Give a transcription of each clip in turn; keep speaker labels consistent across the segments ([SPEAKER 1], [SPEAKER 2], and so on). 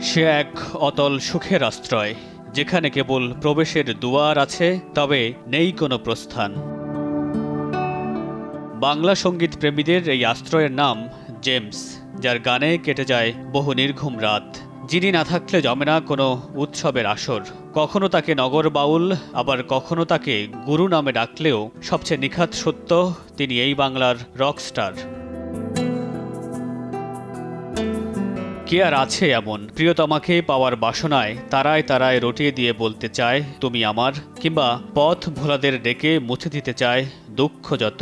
[SPEAKER 1] সে এক অতল সুখের আশ্রয়, যেখানে কেবল প্রবেশের দুয়ার আছে, তবে নেই কোনো প্রস্থান। বাংলা সঙ্গীত প্রেমীদের এই আশ্রয়ের নাম জেমস, যার গানে কেটে যায় বহু নির্ঘুম রাত। যিনি না থাকলে জমে না কোনো উৎসবের আসর। কখনো তাকে নগর বাউল, আবার কখনো তাকে গুরু নামে ডাকলেও সবচেয়ে নিখাত সত্য, তিনি এই বাংলার রকস্টার। কে আর আছে এমন প্রিয়তমাকে পাওয়ার বাসনায় তারায় তারায় রটিয়ে দিয়ে বলতে চায় তুমি আমার, কিংবা পথ ভোলাদের ডেকে মুছে দিতে চায় দুঃখ যত।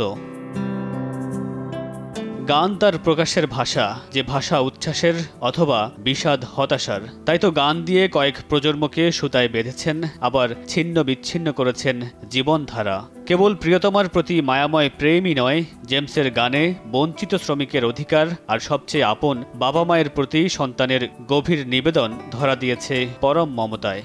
[SPEAKER 1] গান তার প্রকাশের ভাষা, যে ভাষা উচ্ছ্বাসের অথবা বিষাদ হতাশার। তাই তো গান দিয়ে কয়েক প্রজন্মকে সুতায় বেঁধেছেন, আবার ছিন্ন বিচ্ছিন্ন করেছেন জীবনধারা। কেবল প্রিয়তমার প্রতি মায়াময় প্রেমই নয়, জেমসের গানে বঞ্চিত শ্রমিকের অধিকার আর সবচেয়ে আপন বাবা মায়ের প্রতি সন্তানের গভীর নিবেদন ধরা দিয়েছে পরম মমতায়।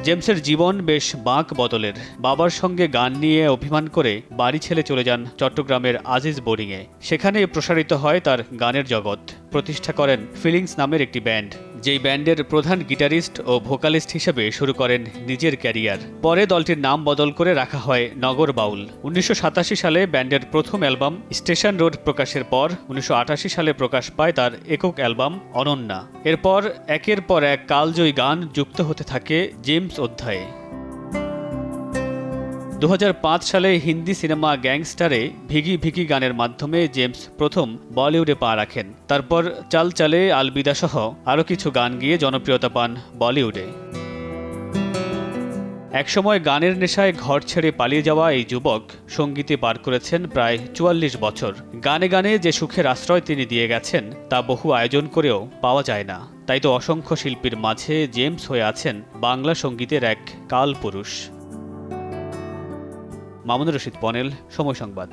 [SPEAKER 1] জেমসের জীবন বেশ বাঁক বদলের। বাবার সঙ্গে গান নিয়ে অভিমান করে বাড়ি ছেড়ে চলে যান চট্টগ্রামের আজিজ বোর্ডিংয়ে। সেখানে প্রসারিত হয় তার গানের জগৎ। প্রতিষ্ঠা করেন ফিলিংস নামের একটি ব্যান্ড, যেই ব্যান্ডের প্রধান গিটারিস্ট ও ভোকালিস্ট হিসেবে শুরু করেন নিজের ক্যারিয়ার। পরে দলটির নাম বদল করে রাখা হয় নগর বাউল। ১৯৮৭ সালে ব্যান্ডের প্রথম অ্যালবাম স্টেশন রোড প্রকাশের পর ১৯৮৮ সালে প্রকাশ পায় তার একক অ্যালবাম অনন্যা। এরপর একের পর এক কালজয়ী গান যুক্ত হতে থাকে জেমস অধ্যায়ে। ২০০৫ সালে হিন্দি সিনেমা গ্যাংস্টারে ভিগি ভিগি গানের মাধ্যমে জেমস প্রথম বলিউডে পা রাখেন। তারপর চাল চালে আলবিদা সহ আরও কিছু গান গিয়ে জনপ্রিয়তা পান বলিউডে। একসময় গানের নেশায় ঘর ছেড়ে পালিয়ে যাওয়া এই যুবক সঙ্গীতে পার করেছেন প্রায় ৪৪ বছর। গানে গানে যে সুখের আশ্রয় তিনি দিয়ে গেছেন, তা বহু আয়োজন করেও পাওয়া যায় না। তাই তো অসংখ্য শিল্পীর মাঝে জেমস হয়ে আছেন বাংলা সঙ্গীতের এক কালপুরুষ। মামুনুর রশিদ পনেল, সময় সংবাদ।